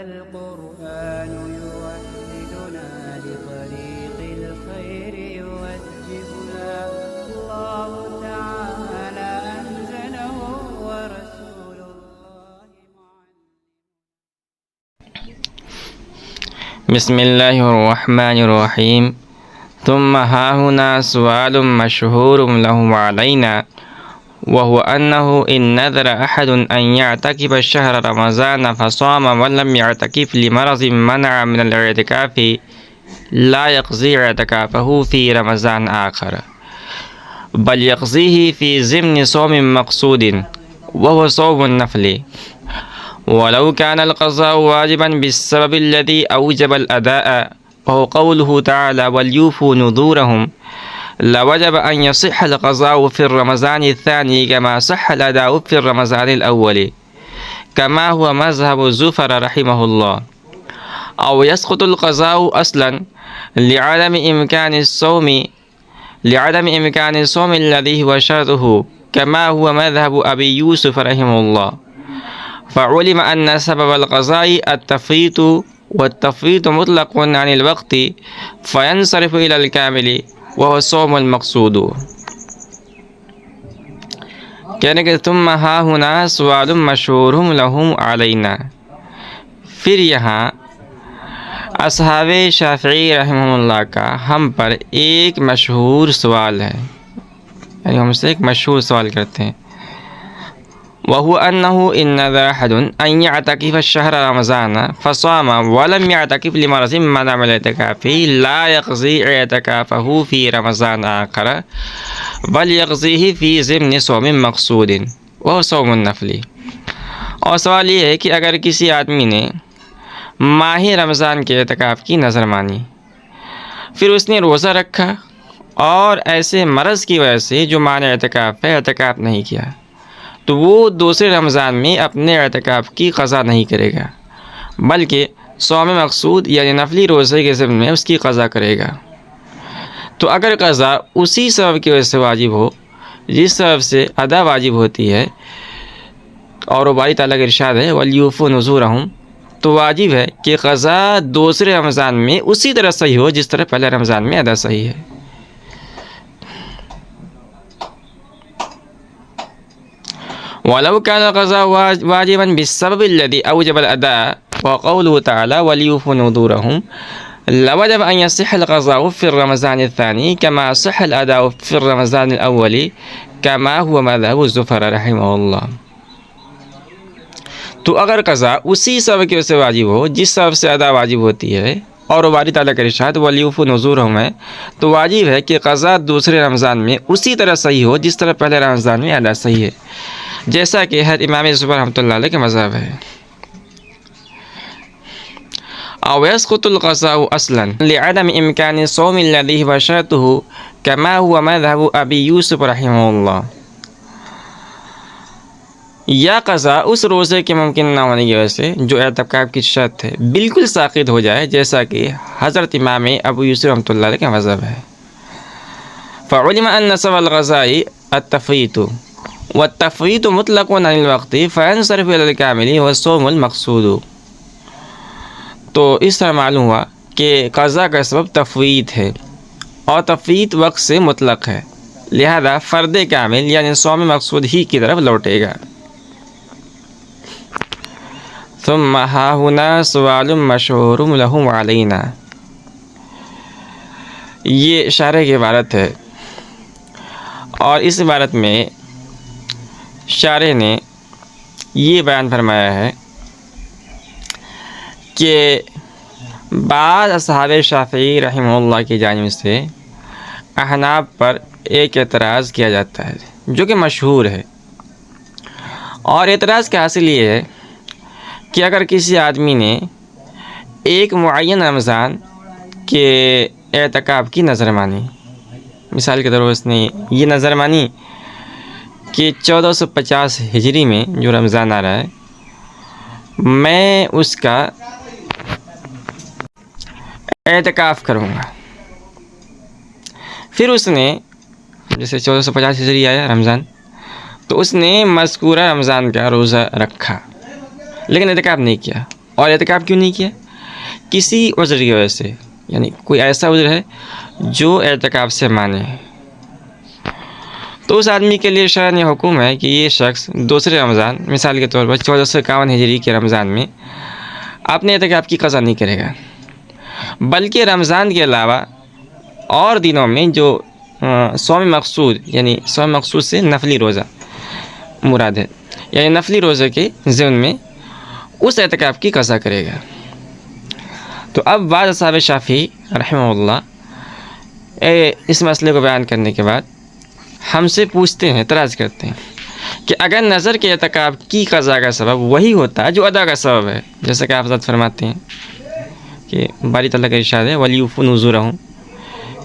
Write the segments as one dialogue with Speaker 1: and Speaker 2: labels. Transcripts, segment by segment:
Speaker 1: القرآن يوحدنا لطريق الخير يوجهنا الله تعالى أنزله ورسول الله
Speaker 2: بسم الله الرحمن الرحيم. ثم ها هنا سؤال مشهور له علينا، وهو أنه إن نذر أحد أن يعتكف شهر رمضان فصام ولم يعتكف لمرض منع من الاعتكاف لا يقضي اعتكافه في رمضان آخر، بل يقضيه في ضمن صوم مقصود وهو صوم النفل، ولو كان القضاء واجبا بالسبب الذي أوجب الأداء وهو قوله تعالى وليوفوا نذورهم، لوجب أن يصح القضاء في الرمضان الثاني كما صح الأداء في الرمضان الأول، كما هو مذهب زفر رحمه الله، أو يسقط القضاء أصلا لعدم إمكان الصوم الذي هو شرطه، كما هو مذهب أبي يوسف رحمه الله. فعلم أن سبب القضاء التفريط، والتفريط مطلق عن الوقت فينصرف إلى الكامل وهو صوم المقصود. کہنے کہ ثم ہا ہنا سوال مشہور لہم علینا، پھر یہاں اصحاب شافعی رحمہ اللہ کا ہم پر ایک مشہور سوال ہے، یعنی ہم سے ایک مشہور سوال کرتے ہیں، وهو أنه إن نذر أحد أن يعتكف الشهر رمضان فصام ولم يعتكف لمرض منع من الاعتكاف لا يقضي اعتكافه في رمضان آخر بل يقضيه في ضمن صوم مقصود وهو صوم النفل۔ اور سوال یہ ہے کہ اگر کسی آدمی نے ماہ رمضان کے اعتکاف کی نظر مانی، پھر اس نے روزہ رکھا اور ایسے مرض کی وجہ سے جو مانع اعتکاف ہے اعتکاف نہیں کیا، تو وہ دوسرے رمضان میں اپنے اعتکاف کی قضا نہیں کرے گا، بلکہ صوم مقصود یعنی نفلی روزے کے ضمن میں اس کی قضا کرے گا۔ تو اگر قضا اسی سبب کی وجہ سے واجب ہو جس سبب سے ادا واجب ہوتی ہے، اور وہ باری تعالیٰ کا ارشاد ہے وَلْيُوفُوا نُذُورَهُمْ، تو واجب ہے کہ قضا دوسرے رمضان میں اسی طرح صحیح ہو جس طرح پہلے رمضان میں ادا صحیح ہے۔ وَلَوْ كَانَ الْقَضَاءُ وَاجِبًا بِالسَّبَبِ الَّذِي أَوْجَبَ الْأَدَاءَ وَقَوْلُهُ تَعَالَى وَلْيُوفُوا نُذُورَهُمْ، لَوَجَبَ أَنْ يَصِحَّ الْقَضَاءُ فِي الرَّمَضَانِ الثَّانِي كَمَا صَحَّ الْأَدَاءُ فِي الرَّمَضَانِ الْأَوَّلِ، كَمَا هُوَ مَذْهَبُ زُفَرَ رحمه اللہ۔ تو اگر قضا اسی سبب کی وجہ سے واجب ہو جس سبب سے ادا واجب ہوتی ہے، اور باری تعالیٰ کا ارشاد وَلْيُوفُوا نُذُورَهُمْ ہے، تو واجب ہے کہ قضا دوسرے رمضان میں اسی طرح صحیح ہو جس طرح پہلے رمضان میں ادا صحیح ہے، جیسا کہ ہے امام زبر رحمۃ اللہ علیہ کا مذہب ہے۔ أو يسقط القضاء أصلا لعدم إمكان الصوم الذي هو شرطه، كما هو مذهب أبي يوسف رحمه الله۔ یا قضا اس روزے کے ممکن نہ ہونے کی وجہ سے جو اعتکاف کی شرط ہے بالکل ساقط ہو جائے، جیسا کہ حضرت امام ابو یوسف رحمۃ اللہ علیہ کا مذہب ہے۔ فعلم أن سبب القضاء التفريط، والتفريط مطلق عن الوقت فينصرف إلى الكامل والصوم المقصود۔ تو اس طرح معلوم ہوا کہ قضا کا سبب تفویت ہے، اور تفویت وقت سے مطلق ہے، لہذا فرد کامل یعنی صوم مقصود ہی کی طرف لوٹے گا۔ ثم ها هنا سوال مشہور لہم علینا، یہ اشارے کی عبارت ہے، اور اس عبارت میں شارح نے یہ بیان فرمایا ہے کہ بعض اصحاب شافعی رحمہ اللہ کی جانب سے احناف پر ایک اعتراض کیا جاتا ہے جو کہ مشہور ہے، اور اعتراض کا حاصل یہ ہے کہ اگر کسی آدمی نے ایک معین رمضان کے اعتکاف کی نظر مانی، مثال کے طور پر اس نے یہ نظر مانی کہ 1450 ہجری میں جو رمضان آ رہا ہے میں اس کا اعتکاف کروں گا، پھر اس نے جیسے 1450 ہجری آیا رمضان، تو اس نے مذکورہ رمضان کا روزہ رکھا لیکن اعتکاف نہیں کیا، اور اعتکاف کیوں نہیں کیا؟ کسی عذر کی وجہ سے، یعنی کوئی ایسا عذر ہے جو اعتکاف سے مانے، تو اس آدمی کے لیے شرع نے حکم ہے کہ یہ شخص دوسرے رمضان، مثال کے طور پر 1451 ہجری کے رمضان میں اپنے اعتکاف کی قضا نہیں کرے گا، بلکہ رمضان کے علاوہ اور دنوں میں جو صوم مقصود، یعنی صوم مقصود سے نفلی روزہ مراد ہے، یعنی نفلی روزے کے ضمن میں اس اعتکاف کی قضا کرے گا۔ تو اب بعض اصحاب شافعی رحمہ اللہ اس مسئلے کو بیان کرنے کے بعد ہم سے پوچھتے ہیں، اعتراض کرتے ہیں کہ اگر نظر کے اعتکاف کی قضا کا سبب وہی ہوتا ہے جو ادا کا سبب ہے، جیسا کہ آپ حضرت فرماتے ہیں کہ باری تعالیٰ کا ارشاد ہے وَلْيُوفُوا نُذُورَهُمْ،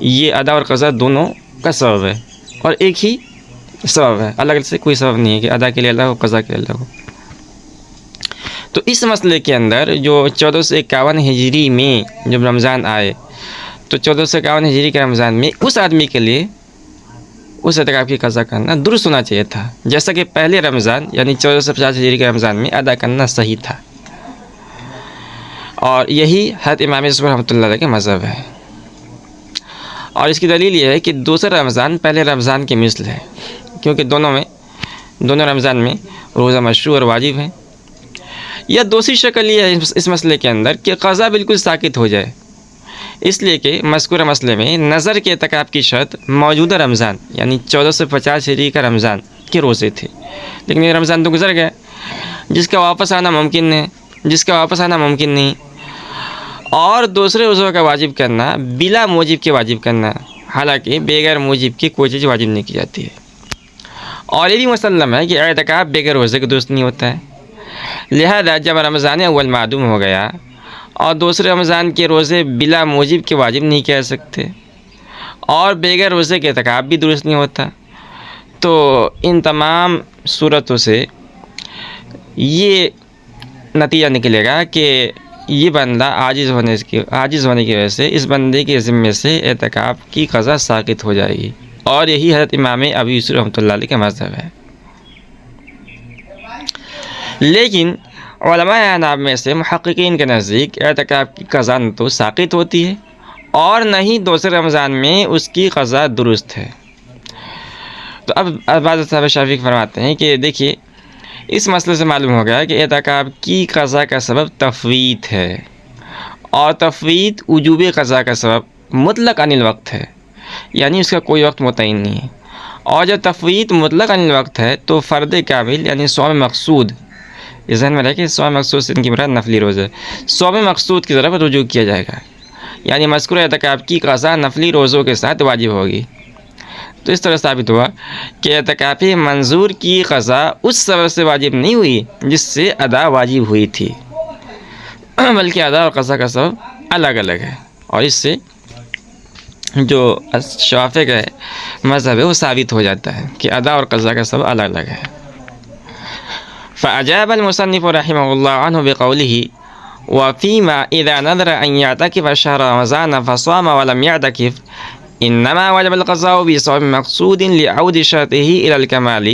Speaker 2: یہ ادا اور قضا دونوں کا سبب ہے اور ایک ہی سبب ہے، الگ سے کوئی سبب نہیں ہے کہ ادا کے لیے اللہ ہو، قضا کے لیے اللہ ہو۔ تو اس مسئلے کے اندر جو 1451 ہجری میں جب رمضان آئے تو 1451 ہجری کے رمضان میں اس آدمی کے لیے اس اعتکاف کی قضا کرنا درست ہونا چاہیے تھا، جیسا کہ پہلے رمضان یعنی 1450 ہجری کے رمضان میں ادا کرنا صحیح تھا، اور یہی حضرت امام یوسف رحمۃ اللہ علیہ کے مذہب ہے۔ اور اس کی دلیل یہ ہے کہ دوسرا رمضان پہلے رمضان کے مثل ہے، کیونکہ دونوں رمضان میں روزہ مشروع اور واجب ہے۔ یا دوسری شکل یہ ہے اس مسئلے کے اندر کہ قضا بالکل ساقط ہو جائے، اس لیے کہ مذکورہ مسئلے میں نظر کے اعتکاف کی شرط موجودہ رمضان یعنی 1450 ہجری کا رمضان کے روزے تھے، لیکن یہ رمضان تو گزر گیا، جس کا واپس آنا ممکن نہیں، اور دوسرے روزوں کا واجب کرنا بلا موجب کے واجب کرنا، حالانکہ بغیر موجب کی کوئی چیز واجب نہیں کی جاتی ہے۔ اور یہ بھی مسلم ہے کہ اعتکاف بغیر روزے کے درست نہیں ہوتا ہے، لہذا جب رمضان اول معدوم ہو گیا اور دوسرے رمضان کے روزے بلا موجب کے واجب نہیں کہہ سکتے اور بغیر روزے کے اعتکاف بھی درست نہیں ہوتا، تو ان تمام صورتوں سے یہ نتیجہ نکلے گا کہ یہ بندہ عاجز ہونے کی وجہ سے اس بندے کے ذمے سے اعتکاف کی قضا ساقط ہو جائے گی، اور یہی حضرت امام ابو یوسف رحمۃ اللہ علیہ کا مذہب ہے۔ لیکن علماء احناف میں سے محققین کے نزدیک اعتکاف کی قضا نہ تو ساقط ہوتی ہے اور نہ ہی دوسرے رمضان میں اس کی قضا درست ہے۔ تو اب بعض صاحب شافعی فرماتے ہیں کہ دیکھیے اس مسئلے سے معلوم ہو گیا کہ اعتکاف کی قضا کا سبب تفویت ہے، اور تفویت وجوب قضا کا سبب مطلق عن الوقت ہے، یعنی اس کا کوئی وقت متعین نہیں ہے، اور جب تفویت مطلق عن الوقت ہے تو فرد کامل یعنی صوم مقصود، یہ ذہن میں رہے کہ صوم مقصود سے ان کی مراد نفلی روزہ، صوم مقصود کی طرف رجوع کیا جائے گا، یعنی مذکورہ اعتکاف کی قضا نفلی روزوں کے ساتھ واجب ہوگی۔ تو اس طرح ثابت ہوا کہ اعتکاف منظور کی قضا اس سبب سے واجب نہیں ہوئی جس سے ادا واجب ہوئی تھی، بلکہ ادا اور قضا کا سبب الگ الگ ہے، اور اس سے جو شافعی کا مذہب ہے وہ ثابت ہو جاتا ہے کہ ادا اور قضا کا سبب الگ الگ ہے۔ فأجاب المصنف رحمه الله عنه بقوله وفيما إذا نذر أن يعتكف شهر رمضان فصام ولم يعتكف إنما وجب القضاء بصوم مقصود لعود شرطه إلى الكمال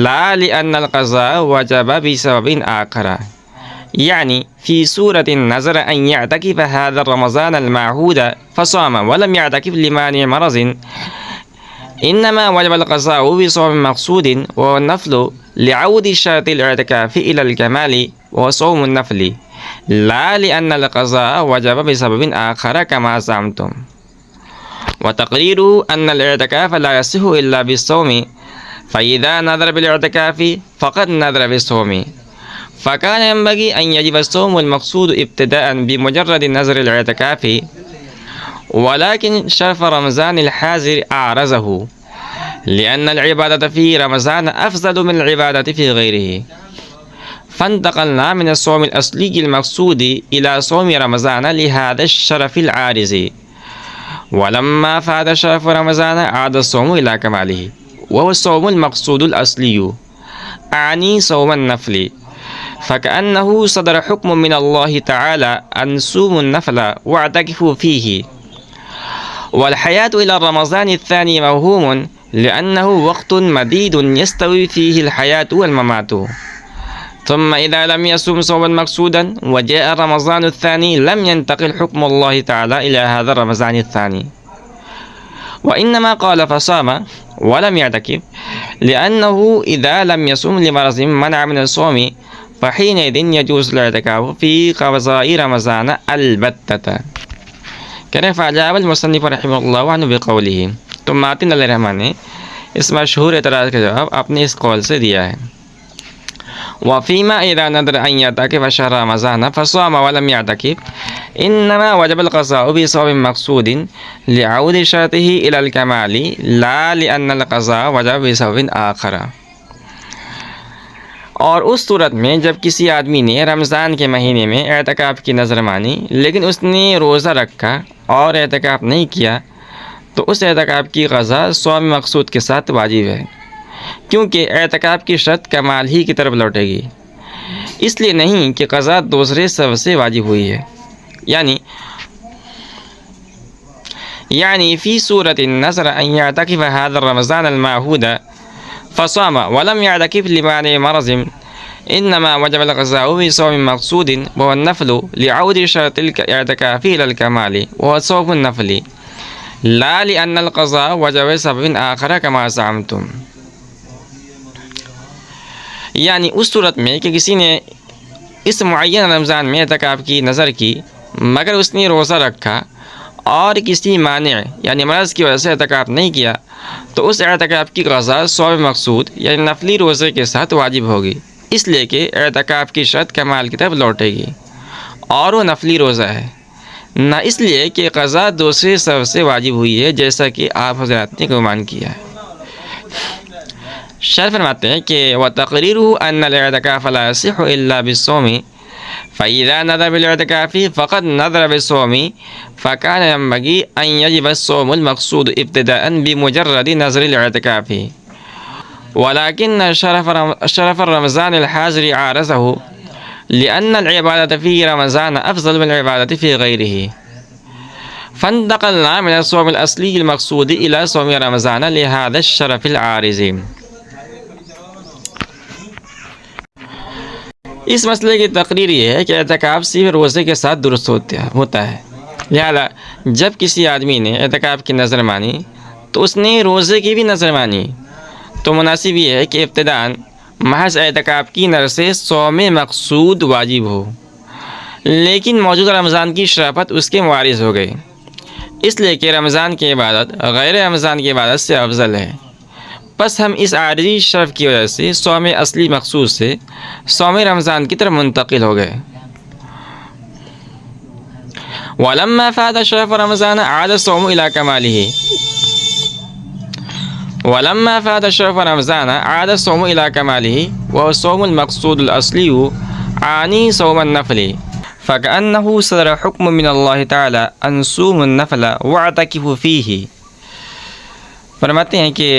Speaker 2: لا لأن القضاء وجب بسبب آخر، يعني في سورة النذر أن يعتكف هذا رمضان المعهود فصام ولم يعتكف لمانع مرض، إنما وجب القضاء بصوم مقصود وهو النفل لعود شرط الاعتكاف إلى الكمال وهو صوم النفل لا لأن القضاء وجب بسبب آخر كما زعمتم، وتقريره أن الاعتكاف لا يصح إلا بالصوم، فإذا نذر بالاعتكاف فقد نذر بالصوم، فكان ينبغي أن يجب الصوم المقصود ابتداء بمجرد نذر الاعتكاف، ولكن شرف رمضان الحاضر أعرضه لأن العبادة في رمضان أفضل من العبادة في غيره، فانتقلنا من الصوم الأصلي المقصود إلى صوم رمضان لهذا الشرف العارض، ولما فات شرف رمضان عاد الصوم إلى كماله وهو الصوم المقصود الأصلي، أعني صوم النفل، فكأنه صدر حكم من الله تعالى أن صوموا النفل واعتكفوا فيه، والحياة إلى رمضان الثاني موهوم لأنه وقت مديد يستوي فيه الحياة والممات، ثم إذا لم يصم صوما مقصودا وجاء رمضان الثاني لم ينتقل حكم الله تعالى إلى هذا رمضان الثاني، وإنما قال فصام ولم يعتكف لأنه إذا لم يصم لمرض منع من الصوم فحينئذ يجوز الاعتكاف في قضاء رمضان البتة. کہنے فاجاب المصنف رحمہ اللہ عنہ بقولہ، تو ماتن علیہ الرحمٰن نے اس مشہور اعتراض کا جواب اپنے اس قول سے دیا ہے، وفيما إذا نذر أن يعتكف شهر رمضان فصام ولم يعتكف إنما وجب القضاء بصوم مقصود لعود شرطه إلى الكمال لا لأن القضاء وجب بصوم آخر۔ اور اس صورت میں جب کسی آدمی نے رمضان کے مہینے میں اعتکاف کی نظر مانی لیکن اس نے روزہ رکھا اور اعتکاف نہیں کیا تو اس اعتکاف کی قضا صوم مقصود کے ساتھ واجب ہے، کیونکہ اعتکاف کی شرط کمال ہی کی طرف لوٹے گی، اس لیے نہیں کہ قضا دوسرے سبب سے واجب ہوئی ہے۔ یعنی فی صورت النذر ان یعتکف هذا الرمضان المعہود فصام ولم يعتكف لمانع مرض انما وجب القضاء بصوم مقصود وهو النفل لعود شرط الاعتكاف الى الكمال وهو صوم النفل لا لأن القضاء وجب سبب آخر كما زعمتم۔ یعنی اس صورت میں کہ کسی نے اس معین رمضان میں اعتکاف کی نظر کی مگر اس نے روزہ رکھا اور کسی مانع یعنی مرض کی وجہ سے اعتکاف نہیں کیا تو اس اعتکاف کی قضا صوم مقصود یعنی نفلی روزے کے ساتھ واجب ہوگی، اس لیے کہ اعتکاف کی شرط کمال کی طرف لوٹے گی اور وہ نفلی روزہ ہے، نہ اس لیے کہ قضا دوسرے سبب سے واجب ہوئی ہے جیسا کہ آپ حضرات نے گمان کیا ہے۔ شرح فرماتے ہیں کہ وَتَقْرِيرُهُ أَنَّ الْاعْتِكَافَ لَا يَصِحُّ إِلَّا بِالصَّوْمِ فَإِذَا نَذَرَ بِالْاعْتِكَافِ فَقَدْ نَذَرَ بِالصَّوْمِ فَكَانَ يَنبَغِي أَنْ يَجِبَ الصَّوْمُ الْمَقْصُودُ ابْتِدَاءً بِمُجَرَّدِ نَذْرِ الْاعْتِكَافِ وَلَكِنَّ شرف الرمضان الحاضر عارضه لأن العبادة في رمضان أفضل من العبادة في غيره فانتقلنا من الصوم الأصلي المقصود إلى صوم رمضان لهذا الشرف العارض۔ اس مسئلے کی تقریر یہ ہے کہ اعتکاف صرف روزے کے ساتھ درست ہوتا ہے، لہذا جب کسی آدمی نے اعتکاف کی نظر مانی تو اس نے روزے کی بھی نظر مانی تو مناسب یہ ہے کہ ابتداً محض اعتکاف کی نظر سے صوم مقصود واجب ہو، لیکن موجودہ رمضان کی شرافت اس کے موارث ہو گئی، اس لیے کہ رمضان کی عبادت غیر رمضان کی عبادت سے افضل ہے، بس ہم اس عارضی شرف کی وجہ سے صوم اصلی مقصود سے صوم رمضان کی طرف منتقل ہو گئے۔ وَلَمَّا فَاتَ شَرَفُ رَمَضَانَ عَادَ الصَّوْمُ إِلَى كَمَالِهِ وَلَمَّا فَاتَ شَرَفُ رَمَضَانَ عَادَ الصَّوْمُ إِلَى كَمَالِهِ وَهُوَ الصَّوْمُ الْمَقْصُودُ الْأَصْلِيُّ عَانِي صَوْمَ النَّفْلِ فَكَأَنَّهُ صَدَرَ حُكْمٌ مِّنَ اللَّهِ تَعَالَى أَنْ صُومُوا النَّفْلَ وَاعْتَكِفُوا فِيهِ۔ فرماتے ہیں کہ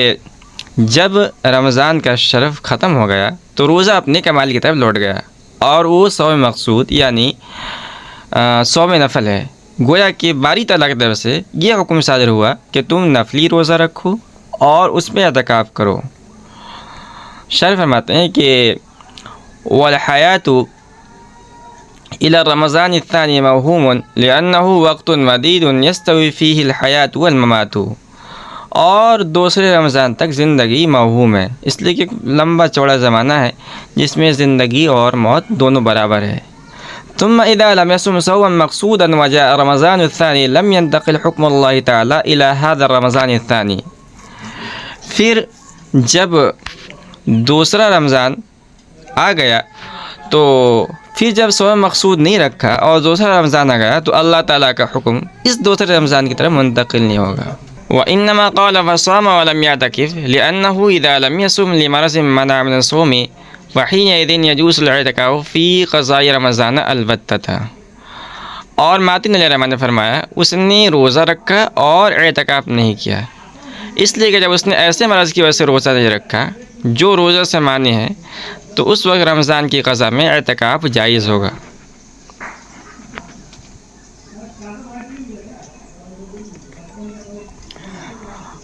Speaker 2: جب رمضان کا شرف ختم ہو گیا تو روزہ اپنے کمال کی طرف لوٹ گیا اور وہ صوم مقصود یعنی صوم نفل ہے، گویا کہ باری تعالیٰ کی طرف سے یہ حکم صادر ہوا کہ تم نفلی روزہ رکھو اور اس میں اعتکاف کرو۔ شرح فرماتے ہیں کہ وَالْحَيَاةُ إِلَى رَمَضَانِ الثَّانِي مَوْهُومٌ لِأَنَّهُ وَقْتٌ مَدِيدٌ يَسْتَوِي فِيهِ الْحَيَاةُ وَالْمَمَاتُ، اور دوسرے رمضان تک زندگی موہوم ہے، اس لیے کہ لمبا چوڑا زمانہ ہے جس میں زندگی اور موت دونوں برابر ہے۔ ثم اذا لم يصم صوما مقصودا وجاء رمضان الثاني لم ينتقل حكم الله تعالى الى هذا الرمضان الثاني، پھر جب دوسرا رمضان آ گیا تو پھر جب صوم مقصود نہیں رکھا اور دوسرا رمضان آ گیا تو اللہ تعالیٰ کا حکم اس دوسرے رمضان کی طرف منتقل نہیں ہوگا۔ وَإِنَّمَا قَالَ فَصَامَ وَلَمْ يَعْتَكِفْ لِأَنَّهُ إِذَا لَمْ يَصُمْ لِمَرَضٍ مَنَعَ مِنَ الصَّوْمِ فَحِينَئِذٍ يَجُوزُ الْاعْتِكَافُ فِي قَضَاءِ رَمَضَانَ الْبَتَّةَ۔ اور ماتن علیہ الرحمٰن نے فرمایا اس نے روزہ رکھا اور اعتکاف نہیں کیا، اس لیے کہ جب اس نے ایسے مرض کی وجہ سے روزہ نہیں رکھا جو روزہ سے مانی ہے تو اس وقت رمضان کی قضا میں اعتکاف جائز ہوگا۔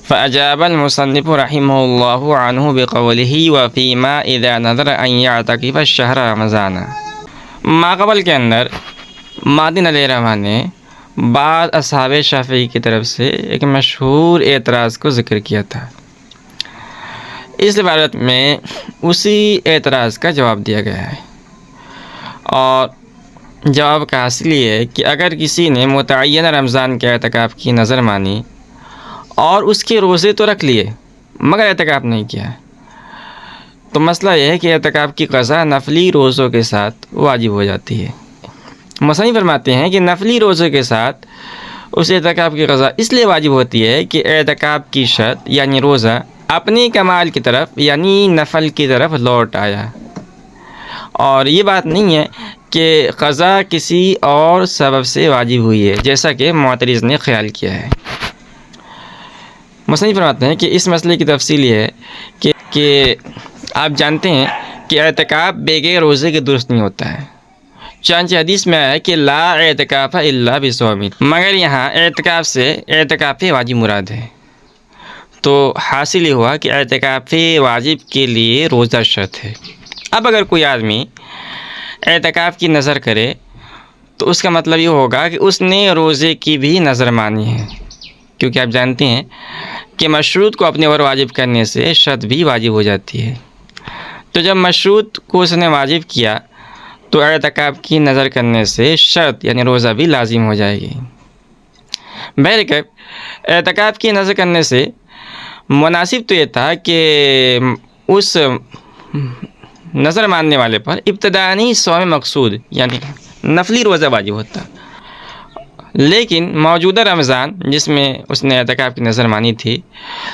Speaker 2: فأجاب المصنف رحمه الله عنه بقوله وفيما إذا نذر أن يعتكف الشهر رمضان۔ ماقبل کے اندر مادن علیہ رحمہ نے بعض اصحاب شافعی کی طرف سے ایک مشہور اعتراض کو ذکر کیا تھا۔ اس عبارت میں اسی اعتراض کا جواب دیا گیا ہے، اور جواب کا حاصل یہ ہے کہ اگر کسی نے متعینہ رمضان کے اعتکاف کی نظر مانی اور اس کے روزے تو رکھ لیے مگر اعتکاف نہیں کیا، تو مسئلہ یہ ہے کہ اعتکاف کی قضا نفلی روزوں کے ساتھ واجب ہو جاتی ہے۔ مصنف فرماتے ہیں کہ نفلی روزوں کے ساتھ اس اعتکاف کی قضا اس لیے واجب ہوتی ہے کہ اعتکاف کی شرط یعنی روزہ اپنی کمال کی طرف یعنی نفل کی طرف لوٹ آیا، اور یہ بات نہیں ہے کہ قضا کسی اور سبب سے واجب ہوئی ہے جیسا کہ معترض نے خیال کیا ہے۔ مصنف فرماتے ہیں کہ اس مسئلے کی تفصیل یہ ہے کہ آپ جانتے ہیں کہ اعتکاف بغیر روزے کے درست نہیں ہوتا ہے، چنانچہ حدیث میں آیا ہے کہ لا اعتکاف الا بصوم، مگر یہاں اعتکاف سے اعتکاف واجب مراد ہے، تو حاصل یہ ہوا کہ اعتکاف واجب کے لیے روزہ شرط ہے۔ اب اگر کوئی آدمی اعتکاف کی نظر کرے تو اس کا مطلب یہ ہوگا کہ اس نے روزے کی بھی نظر مانی ہے، کیونکہ آپ جانتے ہیں کہ مشروط کو اپنے اوپر واجب کرنے سے شرط بھی واجب ہو جاتی ہے، تو جب مشروط کو اس نے واجب کیا تو اعتکاف کی نظر کرنے سے شرط یعنی روزہ بھی لازم ہو جائے گی۔ بہرکیف اعتکاف کی نظر کرنے سے مناسب تو یہ تھا کہ اس نظر ماننے والے پر ابتدائی صوم مقصود یعنی نفلی روزہ واجب ہوتا، لیکن موجودہ رمضان جس میں اس نے اعتکاف کی نظر مانی تھی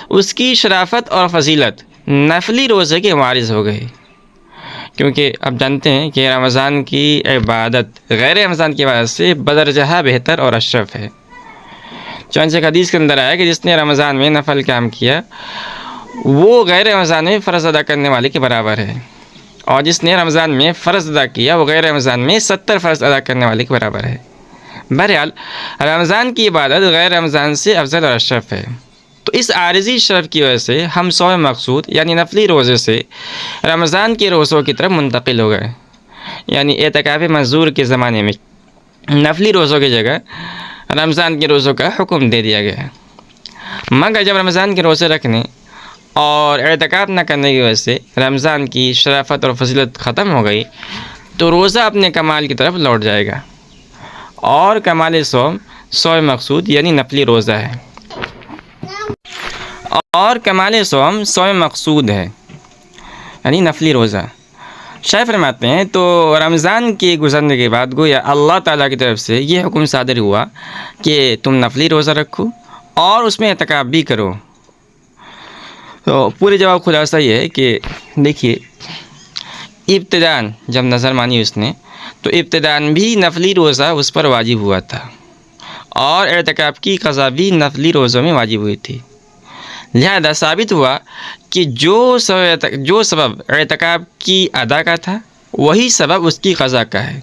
Speaker 2: اس کی شرافت اور فضیلت نفلی روزے کے معارض ہو گئی، کیونکہ آپ جانتے ہیں کہ رمضان کی عبادت غیر رمضان کی عبادت سے بدرجہ بہتر اور اشرف ہے۔ چنانچہ ایک حدیث کے اندر آیا کہ جس نے رمضان میں نفل کام کیا وہ غیر رمضان میں فرض ادا کرنے والے کے برابر ہے، اور جس نے رمضان میں فرض ادا کیا وہ غیر رمضان میں 70 فرض ادا کرنے والے کے برابر ہے۔ بہرحال رمضان کی عبادت غیر رمضان سے افضل اور اشرف ہے، تو اس عارضی شرف کی وجہ سے ہم صوم مقصود یعنی نفلی روزے سے رمضان کے روزوں کی طرف منتقل ہو گئے، یعنی اعتکاف منظور کے زمانے میں نفلی روزوں کی جگہ رمضان کے روزوں کا حکم دے دیا گیا، مگر جب رمضان کے روزے رکھنے اور اعتکاف نہ کرنے کی وجہ سے رمضان کی شرافت اور فضیلت ختم ہو گئی تو روزہ اپنے کمال کی طرف لوٹ جائے گا، اور کمال صوم مقصود یعنی نفلی روزہ ہے، اور کمال صوم مقصود ہے یعنی نفلی روزہ۔ شاہ فرماتے ہیں تو رمضان کے گزرنے کے بعد گویا اللہ تعالیٰ کی طرف سے یہ حکم صادر ہوا کہ تم نفلی روزہ رکھو اور اس میں اعتکاف بھی کرو۔ تو پورے جواب خلاصہ یہ ہے کہ دیکھیے ابتداً جب نظر مانی اس نے تو ابتداً بھی نفلی روزہ اس پر واجب ہوا تھا، اور اعتکاف کی قضا بھی نفلی روزوں میں واجب ہوئی تھی، لہذا ثابت ہوا کہ جو سبب اعتکاف کی ادا کا تھا وہی سبب اس کی قضا کا ہے،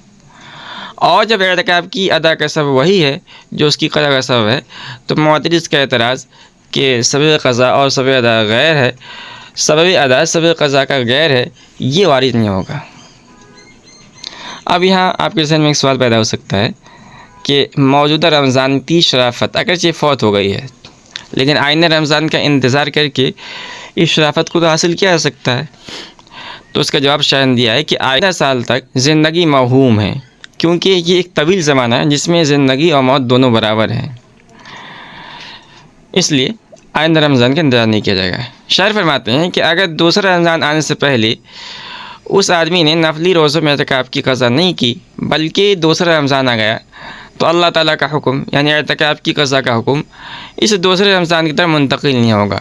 Speaker 2: اور جب اعتکاف کی ادا کا سبب وہی ہے جو اس کی قضا کا سبب ہے تو معترض کا اعتراض کہ سبب قضا اور سبب ادا غیر ہے، سبب ادا سبب قضا کا غیر ہے، یہ وارد نہیں ہوگا۔ اب یہاں آپ کے ذہن میں ایک سوال پیدا ہو سکتا ہے کہ موجودہ رمضان کی شرافت اگرچہ فوت ہو گئی ہے لیکن آئندہ رمضان کا انتظار کر کے اس شرافت کو تو حاصل کیا جا سکتا ہے، تو اس کا جواب شاہ نے دیا ہے کہ آئندہ سال تک زندگی موہوم ہے، کیونکہ یہ ایک طویل زمانہ ہے جس میں زندگی اور موت دونوں برابر ہیں، اس لیے آئندہ رمضان کا انتظار نہیں کیا جائے گا۔ شاعر فرماتے ہیں کہ اگر دوسرا رمضان آنے سے پہلے اس آدمی نے نفلی روزوں میں اعتکاف کی قضا نہیں کی بلکہ دوسرا رمضان آ گیا تو اللہ تعالیٰ کا حکم یعنی اعتکاف کی قضا کا حکم اس دوسرے رمضان کی طرف منتقل نہیں ہوگا،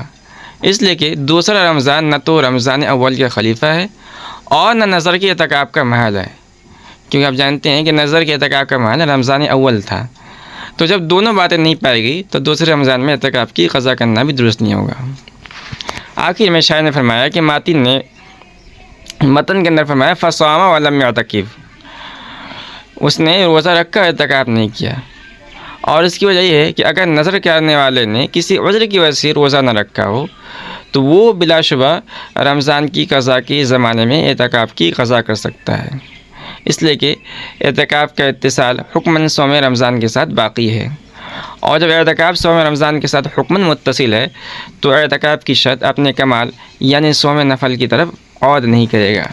Speaker 2: اس لیے کہ دوسرا رمضان نہ تو رمضان اول کا خلیفہ ہے اور نہ نظر کے اعتکاف کا محل ہے، کیونکہ آپ جانتے ہیں کہ نظر کے اعتکاف کا محل رمضان اول تھا، تو جب دونوں باتیں نہیں پائے گی تو دوسرے رمضان میں اعتکاف کی قضا کرنا بھی درست نہیں ہوگا۔ آخر میں شاعر نے فرمایا کہ ماتن نے متن کے اندر فرمایا فصام ولم یعتکف، اس نے روزہ رکھ کر اعتکاف نہیں کیا اور اس کی وجہ یہ ہے کہ اگر نظر کرنے والے نے کسی عذر کی وجہ سے روزہ نہ رکھا ہو تو وہ بلا شبہ رمضان کی قضا کے زمانے میں اعتکاف کی قضا کر سکتا ہے، اس لیے کہ اعتکاف کا اتصال حکماً صوم رمضان کے ساتھ باقی ہے، اور جب اعتکاف صوم رمضان کے ساتھ حکماً متصل ہے تو اعتکاف کی شرط اپنے کمال یعنی صوم نفل کی طرف عود نہیں کرے گا۔